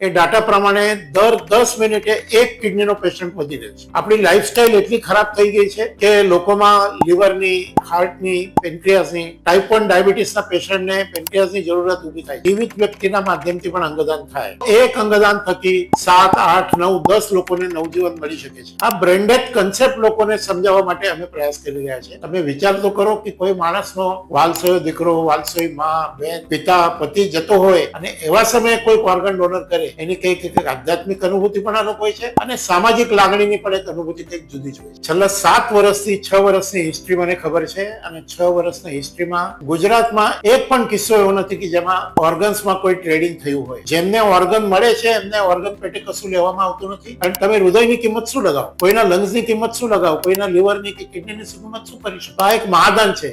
એ data પ્રમાણે દર 10 મિનિટે એક કિડનીનો પેશન્ટ વધી રહ્યો છે. આપણી લાઈફસ્ટાઈલ એટલી ખરાબ થઈ ગઈ છે કે લોકોમાં લીવરની, હાર્ટની, પેન્ક્રિયાસની, ટાઈપ 1 ડાયાબિટીસના પેશન્ટને પેન્ક્રિયાસની જરૂરત ઊભી થાય. જીવિત વ્યક્તિના માધ્યમથી પણ અંગદાન થાય. એક અંગદાન થકી 7, 8, 9, 10 લોકોને નવજીવન મળી શકે છે. આ બ્રેન્ડેડ કન્સેપ્ટ લોકોને સમજાવવા માટે અમે પ્રયાસ કરી રહ્યા છીએ. તમે વિચાર તો કરો કે કોઈ માણસનો વાલસોયો દીકરો, વાલસોઈ માં, બેન, પિતા, પતિ જતો હોય અને એવા સમયે કોઈ ઓર્ગન ડોનર કરે, એની કંઈક આધ્યાત્મિક અનુભૂતિ પણ અલગ હોય છે અને સામાજિક લાગણીની પણ એક અનુભૂતિ કંઈક જુદી જ હોય છે. છેલ્લા 7 વર્ષથી 6 વર્ષની હિસ્ટ્રી મને ખબર છે અને 6 વર્ષની હિસ્ટ્રીમાં ગુજરાતમાં એક પણ કિસ્સો એવો નથી કે જેમાં ઓર્ગન્સમાં કોઈ ટ્રેડિંગ થયું હોય. જેમને ઓર્ગન મળે છે એમને ઓર્ગન પેટે કશું લેવામાં આવતું નથી. અને તમે હૃદયની કિંમત શું લગાવો, કોઈના લંગ્સની કિંમત શું લગાવો, કોઈના લીવરની કે કિડનીની કિંમત શું કરી શકો? આ એક મહાદાન છે.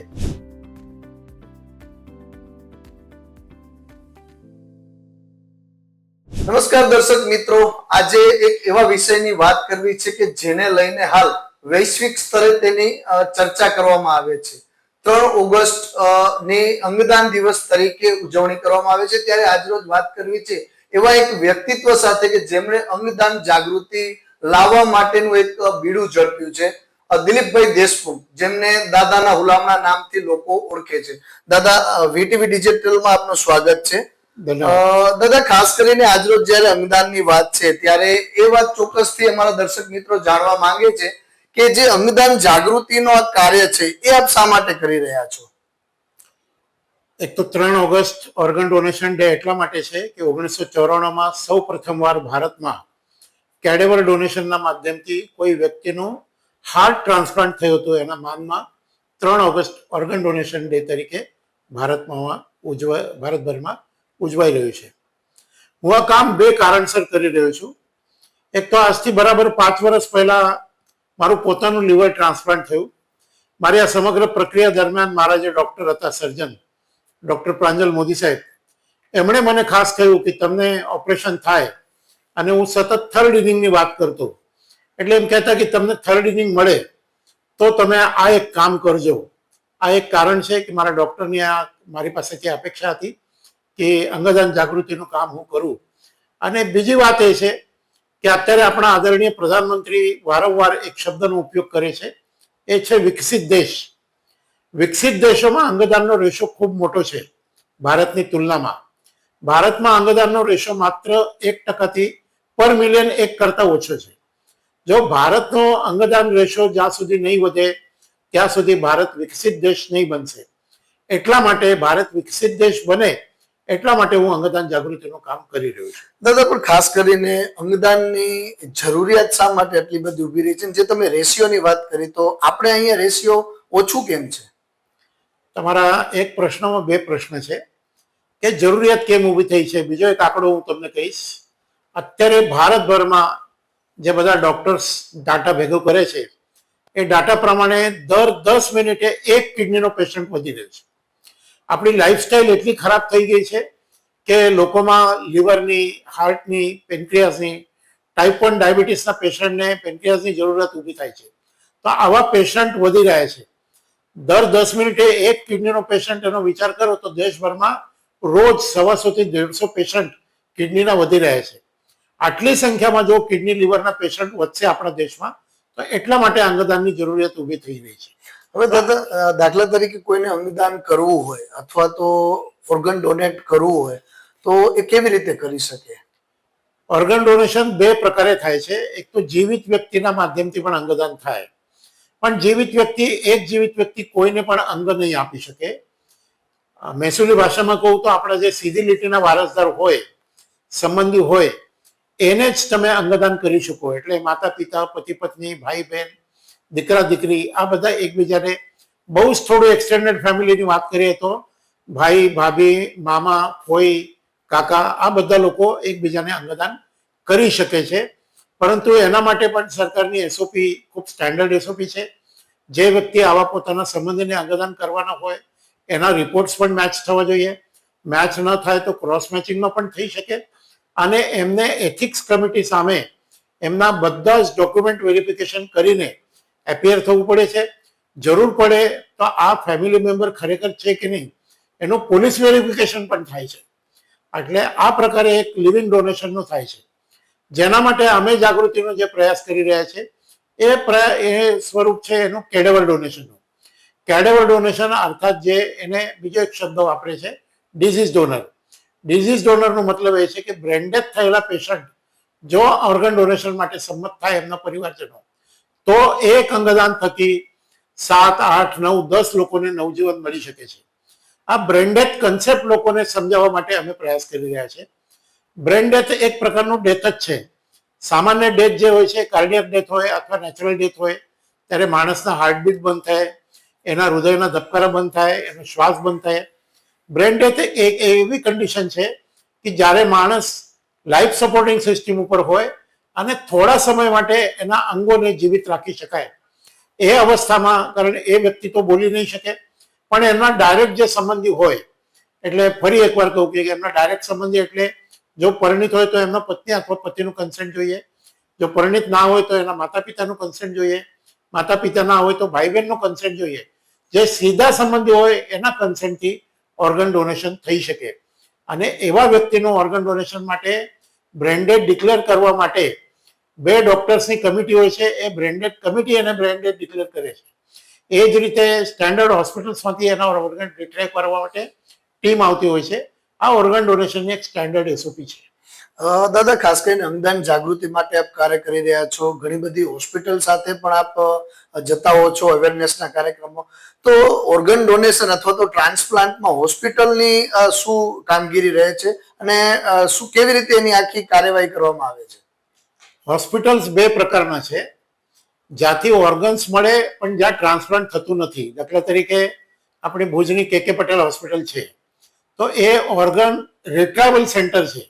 નમસ્કાર દર્શક મિત્રો, આજે એક એવા વિષયની વાત કરવી છે કે જેને લઈને હાલ વૈશ્વિક સ્તરે તેની ચર્ચા કરવામાં આવે છે. 3 ઓગસ્ટ ની અંગદાન દિવસ તરીકે ઉજવણી કરવામાં આવે છે. ત્યારે આજરોજ વાત કરવી છે એવા એક વ્યક્તિત્વ સાથે કે જેમણે અંગદાન જાગૃતિ લાવવા માટેનું એક બીડું ઝડપ્યું છે. દિલીપભાઈ દેશમુખ, જેમને દાદાના હુલામણા નામથી લોકો ઓળખે છે. દાદા, વીટીવી ડિજિટલમાં આપનું સ્વાગત છે. દાદા, ખાસ કરીને આજરોજ જયારે અંગદાનની વાત છે ત્યારે એ વાત ચોક્કસથી અમારા દર્શક મિત્રો જાણવા માંગે છે કે જે અંગદાન જાગૃતિનો આ કાર્ય છે એ આપ શા માટે કરી રહ્યા છો? એક તો 3 ઓગસ્ટ ઓર્ગન ડોનેશન ડે એટલા માટે છે કે 1994માં સૌ પ્રથમવાર ભારતમાં કેડેવર ડોનેશનના માધ્યમથી કોઈ વ્યક્તિનું હાર્ટ ટ્રાન્સપ્લાન્ટ થયું હતું. એના માનમાં 3 ઓગસ્ટ ઓર્ગન ડોનેશન ડે તરીકે ભારતભરમાં ઉજવાઈ રહ્યું છે. હું આ કામ 2 કારણસર કરી રહ્યો છું. એક તો આજથી બરાબર 5 વર્ષ પહેલા મારું પોતાનું લીવર ટ્રાન્સપ્લાન્ટ થયું. મારી આ સમગ્ર પ્રક્રિયા દરમિયાન મારા જે ડોક્ટર હતા, સર્જન ડોક્ટર પ્રાંજલ મોદી સાહેબ, એમણે મને ખાસ કહ્યું કે તમને ઓપરેશન થાય અને હું સતત 3rd ઇનિંગની વાત કરતો, એટલે એમ કહેતા કે તમને 3rd ઇનિંગ મળે તો તમે આ એક કામ કરજો. આ એક કારણ છે કે મારા ડોક્ટરની આ મારી પાસેથી અપેક્ષા હતી કે અંગદાન જાગૃતિનું કામ હું કરું. અને બીજી વાત એ છે કે અત્યારે આપણા આદરણીય પ્રધાનમંત્રી વારંવાર એક શબ્દનો ઉપયોગ કરે છે, એ છે વિકસિત દેશ. વિકસિત દેશોમાં અંગદાનનો રેશો ખૂબ મોટો છે ભારતની તુલનામાં. ભારતમાં અંગદાનનો રેશો માત્ર 1%થી પર મિલિયન 1 કરતા ઓછો છે. જો ભારતનો અંગદાન રેશો જ્યાં સુધી નહીં વધે ત્યાં સુધી ભારત વિકસિત દેશ નહીં બનશે. એટલા માટે ભારત વિકસિત દેશ બને એટલા માટે હું અંગદાન જાગૃતિનું કામ કરી રહ્યો છું. દાદા, પણ ખાસ કરીને અંગદાનની જરૂરિયાત શા માટે આટલી બધી ઊભી રહી છે? જે તમે રેશિયોની વાત કરી, તો આપણે અહીંયા રેશિયો ઓછું કેમ છે? તમારા એક પ્રશ્નમાં 2 પ્રશ્ન છે કે જરૂરિયાત કેમ ઊભી થઈ છે. બીજો એક આંકડો હું તમને કહીશ. અત્યારે ભારતભરમાં જે બધા ડોક્ટર્સ ડાટા ભેગો કરે છે એ ડાટા પ્રમાણે દર 10 મિનિટે એક કિડનીનો પેશન્ટ વધી રહ્યો છે. આપણી લાઈફસ્ટાઈલ એટલી ખરાબ થઈ ગઈ છે કે લોકોમાં લીવરની, હાર્ટની, પેન્ક્રિયાસની, ટાઈપ 1 ડાયાબિટીસના પેશન્ટને પેન્ક્રિયાસની જરૂરત ઊભી થાય છે. તો આવા પેશન્ટ વધી રહ્યા છે. દર 10 મિનિટે એક કિડનીનો પેશન્ટ, એનો વિચાર કરો તો દેશભરમાં રોજ 125 થી 150 પેશન્ટ કિડનીના વધી રહ્યા છે. આટલી સંખ્યામાં જો કિડની લીવરના પેશન્ટ વધશે આપણા દેશમાં તો એટલા માટે અંગદાનની જરૂરિયાત ઊભી થઈ રહી છે. હવે દાદા, દાખલા તરીકે કોઈને અંગદાન કરવું હોય અથવા તો ઓર્ગન ડોનેટ કરવું હોય તો એ કેવી રીતે કરી શકે? ઓર્ગન ડોનેશન 2 પ્રકારે થાય છે. એક તો જીવિત વ્યક્તિના માધ્યમથી પણ અંગદાન થાય, પણ જીવિત વ્યક્તિ કોઈને પણ અંગ નહીં આપી શકે. મહેસૂલી ભાષામાં કહું તો આપણા જે સીધી લીટીના વારસદાર હોય, સંબંધી હોય, એને જ તમે અંગદાન કરી શકો. એટલે માતા પિતા, પતિ પત્ની, ભાઈ બહેન, દીકરા દીકરી, આ બધા એકબીજાને, બહુ જ થોડું એક્સટેન્ડેડ ફેમિલીની વાત કરીએ તો ભાઈ, ભાભી, મામા, ફોઈ, કાકા, આ બધા લોકો એકબીજાને અંગદાન કરી શકે છે. પરંતુ એના માટે પણ સરકારની એસઓપી ખૂબ સ્ટેન્ડર્ડ એસઓપી છે. જે વ્યક્તિ આવા પોતાના સંબંધીને અંગદાન કરવાના હોય એના રિપોર્ટ્સ પણ મેચ થવા જોઈએ. મેચ ન થાય તો ક્રોસ મેચિંગનો પણ થઈ શકે. અને એમને એથિક્સ કમિટી સામે એમના બધા જ ડોક્યુમેન્ટ વેરિફિકેશન કરીને એપિયર થવું પડે છે. જરૂર પડે તો આ ફેમિલી મેમ્બર ખરેખર છે કે નહીં એનું પોલીસ વેરિફિકેશન પણ થાય છે. એટલે આ પ્રકારે એક લિવિંગ ડોનેશનનું થાય છે, જેના માટે અમે જાગૃતિનો જે પ્રયાસ કરી રહ્યા છે એ સ્વરૂપ છે એનું કેડેવર ડોનેશનનું. કેડેવર ડોનેશન અર્થાત જે એને બીજો એક શબ્દ વાપરે છે ડિઝીઝ ડોનર. ડિઝીઝ ડોનરનો મતલબ એ છે કે બ્રેન ડેથ થયેલા પેશન્ટ જો ઓર્ગન ડોનેશન માટે સંમત થાય એમના પરિવારજનો, તો એક અંગદાન થકી 7, 8, 9, 10 લોકોને નવજીવન મળી શકે છે. આ બ્રેન ડેથ કન્સેપ્ટ લોકોને સમજાવવા માટે અમે પ્રયાસ કરી રહ્યા છીએ. બ્રેન ડેથ એક પ્રકારનું ડેથ જ છે. સામાન્ય ડેથ જે હોય છે, કાર્ડિયક ડેથ હોય અથવા નેચરલ ડેથ હોય, ત્યારે માણસના હાર્ટબીટ બંધ થાય, એના હૃદયના ધબકારા બંધ થાય, એનો શ્વાસ બંધ થાય. બ્રેન ડેથ એક એવી કન્ડિશન છે કે જ્યારે માણસ લાઈફ સપોર્ટિંગ સિસ્ટમ ઉપર હોય અને થોડા સમય માટે એના અંગોને જીવિત રાખી શકાય. એ અવસ્થામાં, કારણ એ વ્યક્તિ તો બોલી નહીં શકે, પણ એમના ડાયરેક્ટ જે સંબંધી હોય, એટલે ફરી એકવાર કહું કે એમના ડાયરેક્ટ સંબંધી એટલે જો પરિણિત હોય તો એમના પત્ની અથવા પતિનું કન્સેન્ટ જોઈએ, જો પરિણિત ના હોય તો એના માતા પિતાનું કન્સેન્ટ જોઈએ, માતા પિતા ના હોય તો ભાઈ બહેનનું કન્સેન્ટ જોઈએ. જે સીધા સંબંધી હોય એના કન્સેન્ટથી ઓર્ગન ડોનેશન થઈ શકે. અને એવા વ્યક્તિનું ઓર્ગન ડોનેશન માટે બ્રેન્ડેડ ડિક્લેર કરવા માટે 2 ડોક્ટર્સની કમિટી હોય છે. એ બ્રેન્ડેડ કમિટી એને બ્રેન્ડેડ ડિક્લેર કરે છે. એ જ રીતે સ્ટેન્ડર્ડ હોસ્પિટલ્સમાંથી એના ઓર્ગન ડિક્લેર કરવા માટે ટીમ આવતી હોય છે. આ ઓર્ગન ડોનેશનની એક સ્ટેન્ડર્ડ એસઓપી છે. દાદા, ખાસ કરીને અંગદાન જાગૃતિ માટે આપ કાર્ય કરી રહ્યા છો, ઘણી બધી હોસ્પિટલ સાથે પણ આપ જતા હો છો અવેરનેસના કાર્યક્રમો. તો ઓર્ગન ડોનેશન અથવા તો ટ્રાન્સપ્લાન્ટમાં હોસ્પિટલની શું કામગીરી રહે છે અને શું કેવી રીતે એની આખી કાર્યવાહી કરવામાં આવે છે? હોસ્પિટલ્સ 2 પ્રકારના છે, જ્યાંથી ઓર્ગન્સ મળે પણ જ્યાં ટ્રાન્સપ્લાન્ટ થતું નથી. દાખલા તરીકે આપણી ભુજની કે પટેલ હોસ્પિટલ છે, તો એ ઓર્ગન રિટ્રાઇવલ સેન્ટર છે,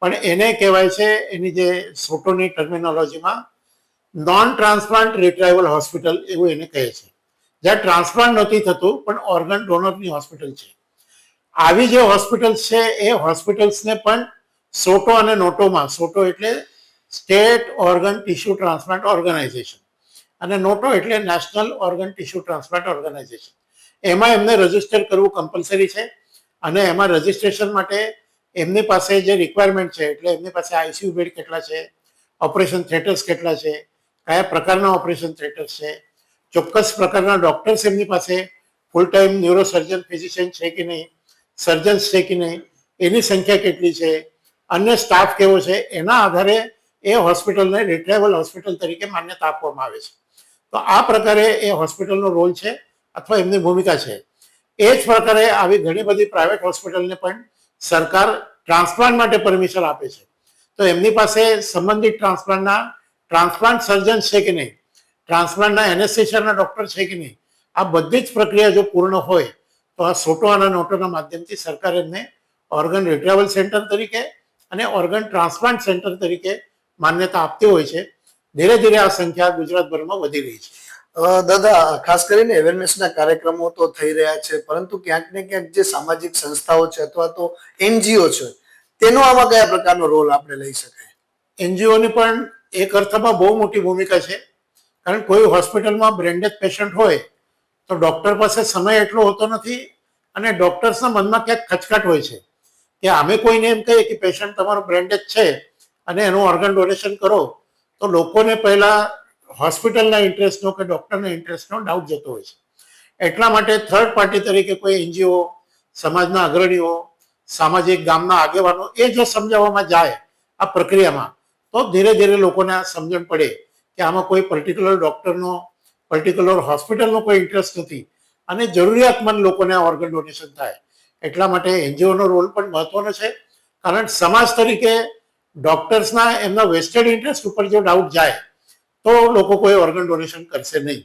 પણ એને કહેવાય છે, એની જે સોટોની ટર્મિનોલોજીમાં નોન ટ્રાન્સપ્લાન્ટ રિટ્રાઇવલ હોસ્પિટલ એવું એને કહે છે, જ્યાં ટ્રાન્સપ્લાન્ટ નથી થતું પણ ઓર્ગન ડોનરની હોસ્પિટલ છે. આવી જે હોસ્પિટલ્સ છે એ હોસ્પિટલ્સને પણ સોટો અને નોટોમાં, સોટો એટલે state organ tissue transplant organisation અને નોટો એટલે national organ tissue transplant organisation, એમાં એમને રજીસ્ટર કરવું કમ્પલસરી છે. અને એમાં રજીસ્ટ્રેશન માટે એમની પાસે જે રિક્વાયરમેન્ટ છે, એટલે એમની પાસે આઈસીયુ બેડ કેટલા છે, ઓપરેશન થિયેટર્સ કેટલા છે, કયા પ્રકારના ઓપરેશન થિયેટર્સ છે, ચોક્કસ પ્રકારના ડોક્ટર્સ એમની પાસે ફૂલ ટાઈમ ન્યુરોસર્જન ફિઝિશિયન છે કે નહીં, સર્જન્સ છે કે નહીં, એની સંખ્યા કેટલી છે, અન્ય સ્ટાફ કેવો છે, એના આધારે એ હોસ્પિટલને રિટ્રાઇવલ હોસ્પિટલ તરીકે માન્યતા આપવામાં આવે છે. તો આ પ્રકારે એ હોસ્પિટલનો રોલ છે અથવા એમની ભૂમિકા છે. એ જ પ્રકારે આવી ઘણી બધી પ્રાઇવેટ હોસ્પિટલને પણ સરકાર ટ્રાન્સપ્લાન્ટ માટે પરમિશન આપે છે. તો એમની પાસે સંબંધિત ટ્રાન્સપ્લાન્ટ સર્જન્સ છે કે નહીં, ટ્રાન્સપ્લાન્ટના એનેસ્થેસિયાના ડોક્ટર છે કે નહીં, આ બધી જ પ્રક્રિયા જો પૂર્ણ હોય તો આ સોટો અને નોટોના માધ્યમથી સરકાર એમને ઓર્ગન રિટ્રાઇવલ સેન્ટર તરીકે અને ઓર્ગન ટ્રાન્સપ્લાન્ટ સેન્ટર તરીકે માન્યતા આપતી હોય છે. ધીરે ધીરે આ સંખ્યા ગુજરાતભરમાં વધી રહી છે. દાદા, ખાસ કરીને અવેરનેસના કાર્યક્રમો તો થઈ રહ્યા છે, પરંતુ ક્યાંક ને ક્યાંક જે સામાજિક સંસ્થાઓ છે અથવા તો એનજીઓ છે, તેનો આમાં કયા પ્રકારનો રોલ આપણે લઈ શકાય? એનજીઓની પણ એક અર્થમાં બહુ મોટી ભૂમિકા છે, કારણ કોઈ હોસ્પિટલમાં બ્રેન્ડેજ પેશન્ટ હોય તો ડોક્ટર પાસે સમય એટલો હોતો નથી અને ડોક્ટર્સના મનમાં ક્યાંક ખચકાટ હોય છે કે અમે કોઈને એમ કહીએ કે પેશન્ટ તમારો બ્રેન્ડેજ છે અને એનું ઓર્ગન ડોનેશન કરો, તો લોકોને પહેલા હોસ્પિટલના ઇન્ટરેસ્ટનો કે ડોક્ટરના ઇન્ટરેસ્ટનો ડાઉટ જતો હોય છે. એટલા માટે થર્ડ પાર્ટી તરીકે કોઈ એનજીઓ, સમાજના અગ્રણીઓ, સામાજિક ગામના આગેવાનો એ જો સમજાવવામાં જાય આ પ્રક્રિયામાં, તો ધીરે ધીરે લોકોને આ સમજણ પડે કે આમાં કોઈ પર્ટિક્યુલર ડોક્ટરનો, પર્ટિક્યુલર હોસ્પિટલનો કોઈ ઇન્ટરેસ્ટ નથી અને જરૂરિયાતમંદ લોકોને ઓર્ગન ડોનેશન થાય. એટલા માટે એનજીઓનો રોલ પણ મહત્વનો છે, કારણ સમાજ તરીકે ડોક્ટર્સના એમના વેસ્ટેડ ઇન્ટરેસ્ટ ઉપર જો ડાઉટ જાય તો લોકો કોઈ ઓર્ગન ડોનેશન કરશે નહીં.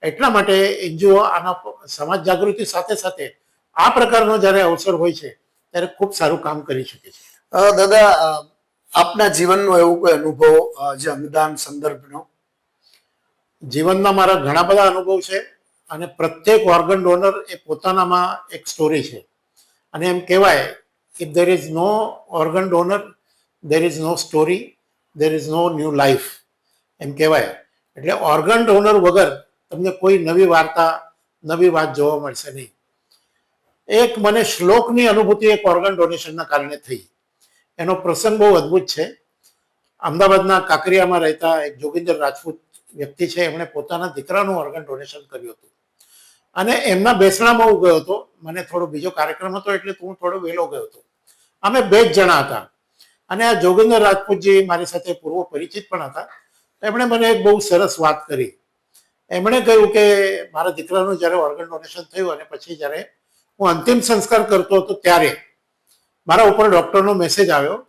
એટલા માટે એનજીઓ આના સમાજ જાગૃતિ સાથે સાથે આ પ્રકારનો જ્યારે અવસર હોય છે ત્યારે ખૂબ સારું કામ કરી શકે છે. દાદા, આપના જીવનનો એવો કોઈ અનુભવ જે અંગદાન સંદર્ભનો? જીવનમાં મારા ઘણા બધા અનુભવ છે અને પ્રત્યેક ઓર્ગન ડોનર એ પોતાનામાં એક સ્ટોરી છે. અને એમ કહેવાય, if there is no organ donor there is no story, there is no new life, એમ કહેવાય. એટલે ઓર્ગન ડોનર વગર તમને કોઈ નવી વાર્તા, નવી વાત જોવા મળશે નહીં. એક મને શ્લોકની અનુભૂતિ એક ઓર્ગન ડોનેશનના કારણે થઈ. એનો પ્રસંગ બહુ અદ્ભુત છે. અમદાવાદના કાંકરિયામાં રહેતા એક જોગિંદર રાજપૂત વ્યક્તિ છે, એમણે પોતાના દીકરાનું ઓર્ગન ડોનેશન કર્યું હતું અને એમના બેસણામાં હું ગયો હતો. મને થોડો બીજો કાર્યક્રમ હતો એટલે હું થોડો વહેલો ગયો હતો. અમે 2 જ જણા હતા અને આ જોગિંદર રાજપૂતજી મારી સાથે પૂર્વ પરિચિત પણ હતા. એમણે મને એક બહુ સરસ વાત કરી. એમણે કહ્યું કે મારા દીકરાનું જ્યારે ઓર્ગન ડોનેશન થયું અને પછી જ્યારે હું અંતિમ સંસ્કાર કરતો હતો ત્યારે મારા ઉપર ડૉક્ટરનો મેસેજ આવ્યો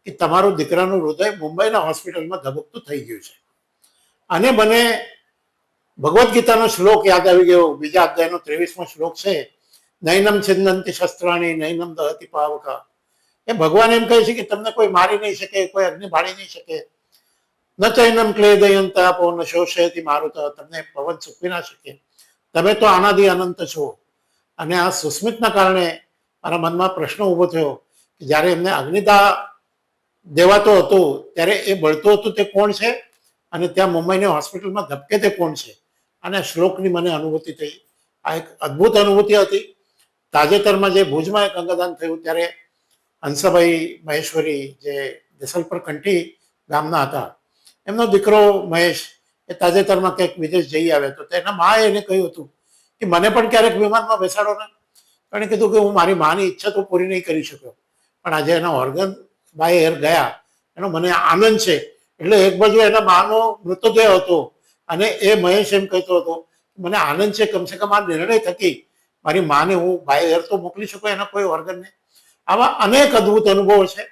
કે તમારું દીકરાનું હૃદય મુંબઈના હોસ્પિટલમાં ધબકતું થઈ ગયું છે. અને મને ભગવદ્ ગીતાનો શ્લોક યાદ આવી ગયો. બીજા અધ્યાયનો 23મો શ્લોક છે, નૈનમ છિંદંતિ શસ્ત્રાણી નૈનમ દહતિ પાવકા. એ ભગવાન એમ કહે છે કે તમને કોઈ મારી નહીં શકે, કોઈ અગ્નિ બાળી નહીં શકે. ન ચૈનમ ક્લેદયંતાપો ન શોષયતિ મારુત, તમને પવન સૂકવી ના શકે. તમે તો આનાદિ અનંત છો. અને આ સુસ્મિતના કારણે મારા મનમાં પ્રશ્ન ઊભો થયો કે જ્યારે એમને અગ્નિદાહ દેવાતો હતો ત્યારે એ બળતો હતો તે કોણ છે અને ત્યાં મુંબઈની હોસ્પિટલમાં ધબકે તે કોણ છે. અને શ્લોકની મને અનુભૂતિ થઈ. આ એક અદ્ભુત અનુભૂતિ હતી. તાજેતરમાં જે ભુજમાં એક અંગદાન થયું ત્યારે હંસાભાઈ મહેશ્વરી જે દેસલપર કંઠી ગામના હતા, એમનો દીકરો મહેશ એ તાજેતરમાં કંઈક વિદેશ જઈ આવ્યો હતો. તો એના માએ એને કહ્યું હતું કે મને પણ ક્યારેક વિમાનમાં બેસાડો ને. એણે કીધું કે હું મારી માની ઈચ્છા તો પૂરી નહીં કરી શક્યો, પણ આજે એના ઓર્ગન બાય એર ગયા એનો મને આનંદ છે. એટલે એક બાજુ એના માનો મૃતદેહ હતો અને એ મહેશ એમ કહેતો હતો મને આનંદ છે કમસે કમ આ નિર્ણય થકી મારી માને હું બાય એર તો મોકલી શકું એના કોઈ ઓર્ગનને. આવા અનેક અદ્ભુત અનુભવો છે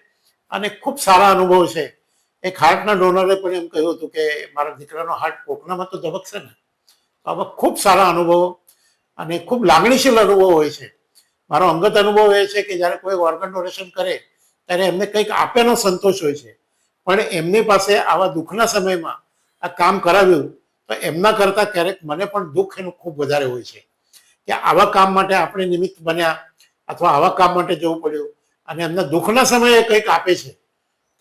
અને ખૂબ સારા અનુભવ છે. એક હાર્ટના ડોનરે પણ એમ કહ્યું હતું કે મારા દીકરાનો હાર્ટ કોકનામાં તો ધબકશે ને. આવા ખૂબ સારા અનુભવો અને ખૂબ લાગણીશીલ અનુભવો હોય છે. મારો અંગત અનુભવ એ છે કે જ્યારે કોઈ ઓર્ગન ડોનેશન કરે ત્યારે એમને કંઈક આપેનો સંતોષ હોય છે, પણ એમની પાસે આવા દુઃખના સમયમાં આ કામ કરાવ્યું તો એમના કરતાં ક્યારેક મને પણ દુઃખ એનું ખૂબ વધારે હોય છે કે આવા કામ માટે આપણે નિમિત્ત બન્યા અથવા આવા કામ માટે જવું પડ્યું અને એમના દુઃખના સમયે કંઈક આપે છે.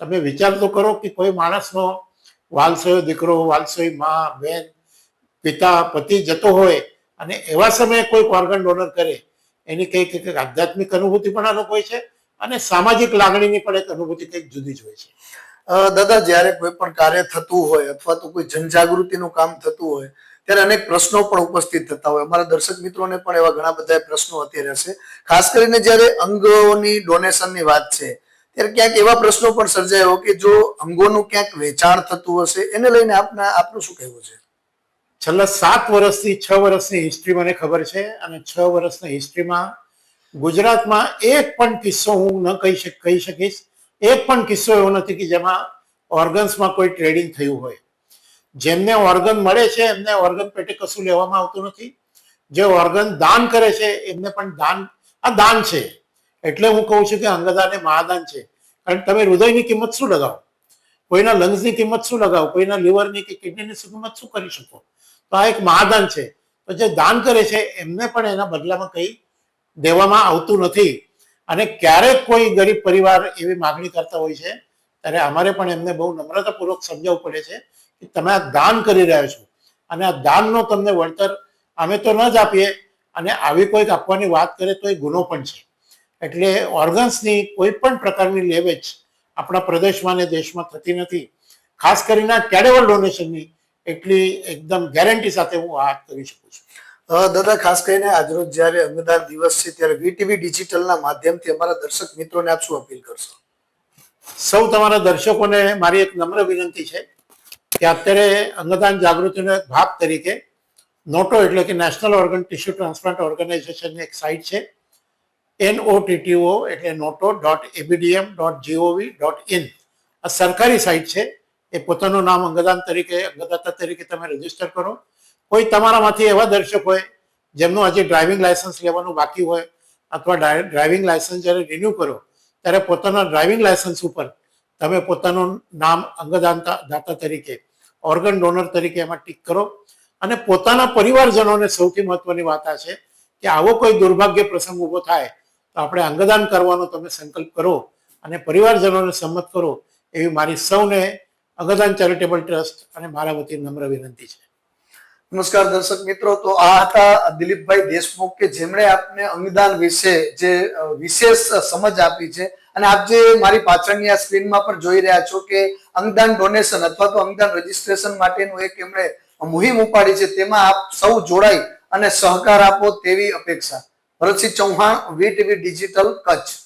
તમે વિચાર તો કરો કે કોઈ માણસનો વાલસયો દીકરો, વાલસોઈ મા, બેન, પિતા, પતિ જતો હોય અને એવા સમયે કોઈ ઓર્ગન ડોનર કરે એની કંઈક આધ્યાત્મિક અનુભૂતિ પણ અલગ હોય છે અને સામાજિક લાગણીની પણ એક અનુભૂતિ કંઈક જુદી જ હોય છે. દાદા, જ્યારે કોઈ પણ કાર્ય થતું હોય અથવા તો કોઈ જનજાગૃતિનું કામ થતું હોય ત્યારે અનેક પ્રશ્નો પણ ઉપસ્થિત થતા હોય. અમારા દર્શક મિત્રોને પણ એવા ઘણા બધા પ્રશ્નો અત્યારે હશે. ખાસ કરીને જ્યારે અંગોની ડોનેશનની વાત છે ત્યારે ક્યાંક એવા પ્રશ્નો પણ સર્જાયો કે જો અંગોનું ક્યાંક વેચાણ થતું હશે એને લઈને આપનું શું કહેવું છે? છેલ્લા 7 વર્ષથી 6 વર્ષની હિસ્ટ્રી મને ખબર છે અને 6 વર્ષની હિસ્ટ્રીમાં ગુજરાતમાં એક પણ કિસ્સો હું ન કહી શકીશ, એક પણ કિસ્સો એવો નથી કે જેમાં ઓર્ગન્સમાં કોઈ ટ્રેડિંગ થયું હોય. જેમને ઓર્ગન મળે છે એમને ઓર્ગન પેટે કશું લેવામાં આવતું નથી. જે ઓર્ગન દાન કરે છે એમને પણ દાન છે. એટલે હું કહું છું કે અંગદાન એ મહાદાન છે. કારણ તમે હૃદયની કિંમત શું લગાવો, કોઈના લંગ્સની કિંમત શું લગાવો, કોઈના લીવરની કે કિડનીની કિંમત શું કરી શકો? તો આ એક મહાદાન છે. તો જે દાન કરે છે એમને પણ એના બદલામાં કંઈ દેવામાં આવતું નથી. અને ક્યારેક કોઈ ગરીબ પરિવાર એવી માગણી કરતા હોય છે ત્યારે અમારે પણ એમને બહુ નમ્રતાપૂર્વક સમજાવવું પડે છે કે તમે આ દાન કરી રહ્યા છો અને આ દાનનો તમને વળતર અમે તો ન જ આપીએ અને આવી કોઈક આપવાની વાત કરે તો એ ગુનો પણ છે. એટલે ઓર્ગન્સની કોઈ પણ પ્રકારની લેવેચ આપણા પ્રદેશમાં અને દેશમાં થતી નથી. ખાસ કરીને કેડેવર ડોનેશનની એટલી એકદમ ગેરંટી સાથે હું વાત કરી શકું છું. દાદા, ખાસ કરીને આજરોજ જ્યારે અંગદાન દિવસ છે ત્યારે વીટીવી ડિજિટલના માધ્યમથી અમારા દર્શક મિત્રોને આપ શું અપીલ કરશો? સૌ તમારા દર્શકોને મારી એક નમ્ર વિનંતી છે કે અત્યારે અંગદાન જાગૃતિનો એક ભાગ તરીકે નોટો એટલે કે નેશનલ ઓર્ગન ટિશ્યુ ટ્રાન્સપ્લાન્ટ ઓર્ગેનાઇઝેશનની એક સાઇટ છે, NOTTO એટલે noto.abdm.gov.in. આ સરકારી સાઇટ છે. એ પોતાનું નામ અંગદાન તરીકે, અંગદાતા તરીકે તમે રજીસ્ટર કરો. કોઈ તમારામાંથી એવા દર્શક હોય જેમનું હજી ડ્રાઇવિંગ લાયસન્સ લેવાનું બાકી હોય અથવા ડ્રાઇવિંગ લાયસન્સ જ્યારે રિન્યૂ કરો ત્યારે પોતાના ડ્રાઇવિંગ લાયસન્સ ઉપર તમે પોતાનું નામ અંગદાતા તરીકે, ઓર્ગન ડોનર તરીકે એમાં ટીક કરો અને પોતાના પરિવારજનોને સૌથી મહત્વની વાત આ છે કે આવો કોઈ દુર્ભાગ્ય પ્રસંગ ઊભો થાય તો આપણે અંગદાન કરવાનો તમે સંકલ્પ કરો અને પરિવારજનોને સંમત કરો એવી મારી સૌને અંગદાન ચેરિટેબલ ટ્રસ્ટ અને મારા વતી નમ્ર વિનંતી છે. નમસ્કાર દર્શક મિત્રો, તો આ હતા દિલીપભાઈ દેશમુખ કે જેમણે આપને અંગદાન વિશે જે વિશેષ સમજ આપી છે. અને આપ જે મારી પાછળની આ સ્ક્રીનમાં પણ જોઈ રહ્યા છો કે અંગદાન ડોનેશન અથવા તો અંગદાન રજીસ્ટ્રેશન માટેનું એક એમણે મુહિમ ઉપાડી છે. તેમાં આપ સૌ જોડાઈ અને સહકાર આપો તેવી અપેક્ષા. Bharatsinh Chauhan, VTV digital, Kutch.